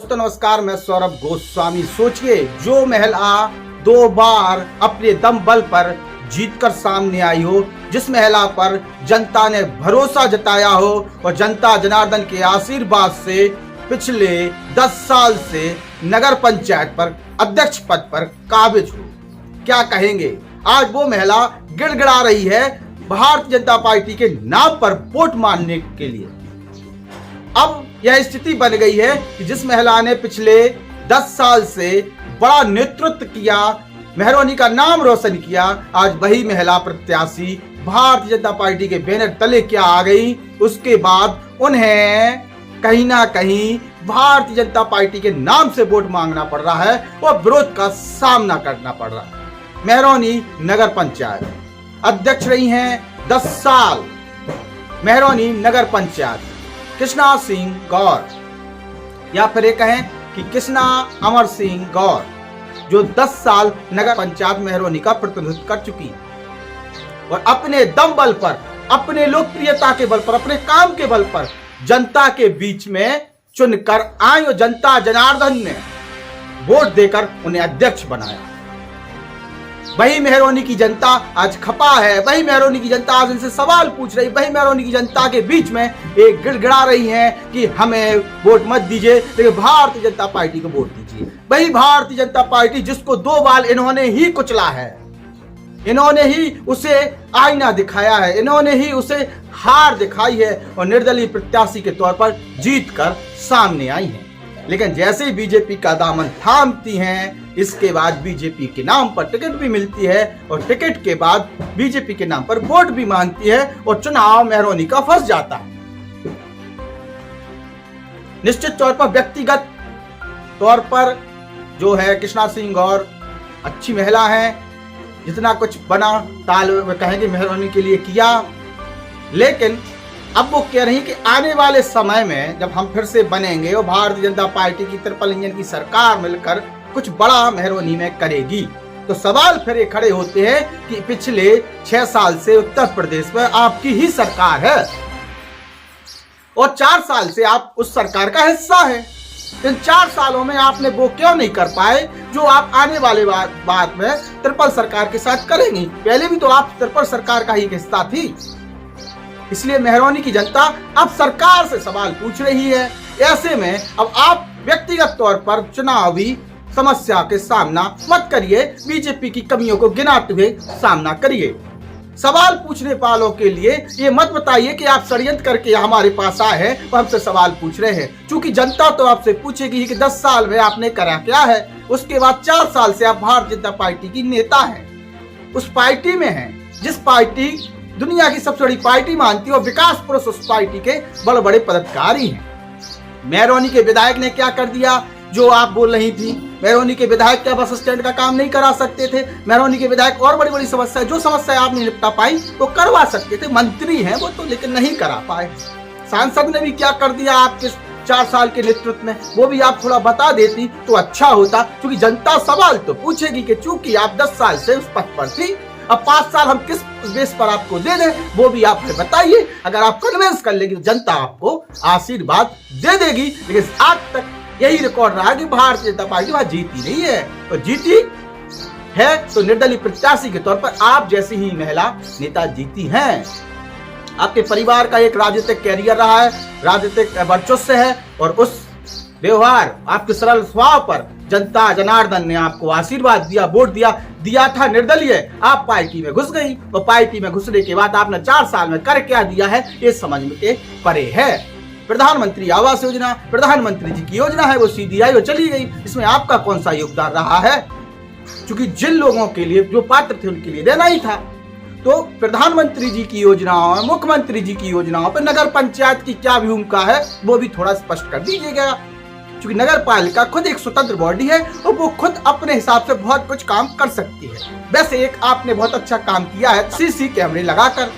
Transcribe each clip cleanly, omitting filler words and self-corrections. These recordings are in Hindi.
दोस्तों नमस्कार, मैं सौरभ गोस्वामी। सोचिए, जो महिला 2 बार अपने दम बल पर जीतकर सामने आई हो, जिस महिला पर जनता ने भरोसा जताया हो और जनता जनार्दन के आशीर्वाद से पिछले 10 साल से नगर पंचायत पर अध्यक्ष पद पर काबिज हो, क्या कहेंगे? आज वो महिला गिड़गिड़ा रही है भारतीय जनता पार्टी के नाम पर वोट मांगने के लिए। अब यह स्थिति बन गई है कि जिस महिला ने पिछले 10 साल से बड़ा नेतृत्व किया, मेहरौनी का नाम रोशन किया, आज वही महिला प्रत्याशी भारतीय जनता पार्टी के बैनर तले क्या आ गई। उसके बाद उन्हें कहीं ना कहीं भारतीय जनता पार्टी के नाम से वोट मांगना पड़ रहा है और विरोध का सामना करना पड़ रहा है। मेहरौनी नगर पंचायत अध्यक्ष रही हैं 10 साल मेहरौनी नगर पंचायत कृष्णा सिंह गौर, या फिर ये कहें कि कृष्णा अमर सिंह गौर, जो 10 साल नगर पंचायत मेहरौनी का प्रतिनिधित्व कर चुकी और अपने दम बल पर, अपने लोकप्रियता के बल पर, अपने काम के बल पर जनता के बीच में चुनकर आई और जनता जनार्दन ने वोट देकर उन्हें अध्यक्ष बनाया। वही मेहरौनी की जनता आज खपा है, वही मेहरौनी की जनता आज इनसे सवाल पूछ रही, वही मेहरौनी की जनता के बीच में एक गिड़गिड़ा रही है कि हमें वोट मत दीजिए, लेकिन भारतीय जनता पार्टी को वोट दीजिए। वही भारतीय जनता पार्टी जिसको 2 बार इन्होंने ही कुचला है, इन्होंने ही उसे आईना दिखाया है, इन्होंने ही उसे हार दिखाई है और निर्दलीय प्रत्याशी के तौर पर जीत कर सामने आई है। लेकिन जैसे ही बीजेपी का दामन थामती हैं, इसके बाद बीजेपी के नाम पर टिकट भी मिलती है और टिकट के बाद बीजेपी के नाम पर वोट भी मांगती है और चुनाव मेहरौनी का फंस जाता है। निश्चित तौर पर व्यक्तिगत तौर पर जो है कृष्णा सिंह गौर अच्छी महिला है, जितना कुछ बना ताल में कहेंगे मेहरौनी के लिए किया, लेकिन अब वो कह रही कि आने वाले समय में जब हम फिर से बनेंगे और भारतीय जनता पार्टी की ट्रिपल इंजन की सरकार मिलकर कुछ बड़ा मेहरौनी में करेगी, तो सवाल फिर ये खड़े होते हैं कि पिछले 6 साल से उत्तर प्रदेश में आपकी ही सरकार है और 4 साल से आप उस सरकार का हिस्सा है। इन 4 सालों में आपने वो क्यों नहीं कर पाए जो आप आने वाले बाद में ट्रिपल सरकार के साथ करेंगी? पहले भी तो आप ट्रिपल सरकार का ही हिस्सा थी। इसलिए मेहरौनी की जनता अब सरकार से सवाल पूछ रही है। ऐसे में अब आप व्यक्तिगत तौर पर चुनावी समस्या के सामना मत करिए, बीजेपी की कमियों को गिनाते हुए सामना करिए। सवाल पूछने वालों के लिए ये मत बताइए कि आप षड्यंत्र करके हमारे पास आए हैं और हमसे सवाल पूछ रहे हैं, क्योंकि जनता तो आपसे पूछेगी कि 10 साल में आपने करा क्या है। उसके बाद 4 साल से आप भारतीय जनता पार्टी की नेता हैं, उस पार्टी में हैं जिस पार्टी दुनिया की सबसे बड़ी पार्टी मानती है और विकास पुरुष उस पार्टी के बड़े बड़े पदाधिकारी हैं। मेहरौनी के विधायक ने क्या कर दिया जो आप बोल रही थी? मेहरौनी के विधायक क्या बस स्टैंड का काम नहीं करा सकते थे? मेहरौनी के विधायक और बड़ी बड़ी समस्या, जो समस्या आप नहीं निपटा पाई तो करवा सकते थे। मंत्री हैं वो तो, लेकिन नहीं करा पाए। सांसद ने भी क्या कर दिया आपके 4 साल के नेतृत्व में, वो भी आप थोड़ा बता देती तो अच्छा होता, क्योंकि जनता सवाल तो पूछेगी कि चूंकि आप 10 साल से उस पद पर थी, अब 5 साल हम किस बेस पर आपको दे दें वो भी आप बताइए। अगर आप कन्विंस कर लेंगे तो जनता आपको आशीर्वाद दे देगी। लेकिन आज तक यही रिकॉर्ड रहा कि भारतीय जनता पार्टी वहां जीती नहीं है, और जीती है तो निर्दलीय प्रत्याशी के तौर पर आप जैसी ही महिला नेता जीती हैं। आपके परिवार का एक राजनीतिक कैरियर रहा है, राजनीतिक वर्चस्व है, और उस व्यवहार, आपके सरल स्वभाव पर जनता जनार्दन ने आपको आशीर्वाद दिया, वोट दिया था निर्दलीय। आप पार्टी में घुस गई और पार्टी में घुसने के बाद आपने 4 साल में कर क्या दिया है ये समझ में के परे है। प्रधानमंत्री आवास योजना, प्रधानमंत्री जी की योजना है, वो सीधी आई और चली गई। इसमें आपका कौन सा योगदान रहा है? क्योंकि जिन लोगों के लिए जो पात्र थे उनके लिए देना ही था। तो प्रधानमंत्री जी की योजनाओं, मुख्यमंत्री जी की योजनाओं पर नगर पंचायत की क्या भूमिका है वो भी थोड़ा स्पष्ट कर दीजिएगा, क्योंकि नगर पालिका खुद एक स्वतंत्र बॉडी है और वो खुद अपने हिसाब से बहुत कुछ काम कर सकती है। वैसे एक आपने बहुत अच्छा काम किया है सीसी कैमरे लगाकर,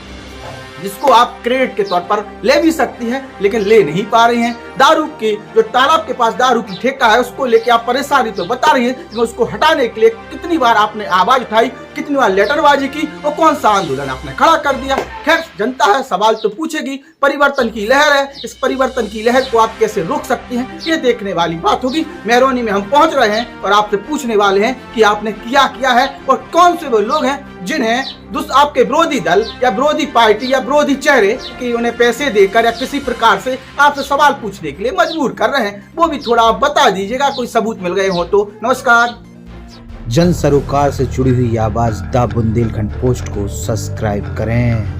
जिसको आप क्रेडिट के तौर पर ले भी सकती हैं, लेकिन ले नहीं पा रही हैं। दारू के जो तालाब के पास दारू की ठेका है उसको लेके आप परेशानी तो बता रही हैं, लेकिन उसको हटाने के लिए कितनी बार आपने आवाज उठाई, कितनी बार लेटरबाजी की और कौन सा आंदोलन आपने खड़ा कर दिया। खैर, जनता है, सवाल तो पूछेगी। परिवर्तन की लहर है, इस परिवर्तन की लहर को आप कैसे रोक सकती हैं, ये देखने वाली बात होगी। मेहरौनी में हम पहुंच रहे हैं और आपसे पूछने वाले हैं कि आपने किया है और कौन से वो लोग हैं जिन्हें आपके विरोधी दल या विरोधी पार्टी या विरोधी चेहरे कि उन्हें पैसे देकर या किसी प्रकार से आपसे सवाल पूछने के लिए मजबूर कर रहे हैं, वो भी थोड़ा आप बता दीजिएगा, कोई सबूत मिल गए हो तो। नमस्कार। जन सरोकार से जुड़ी हुई आवाज द बुंदेलखंड पोस्ट को सब्सक्राइब करें।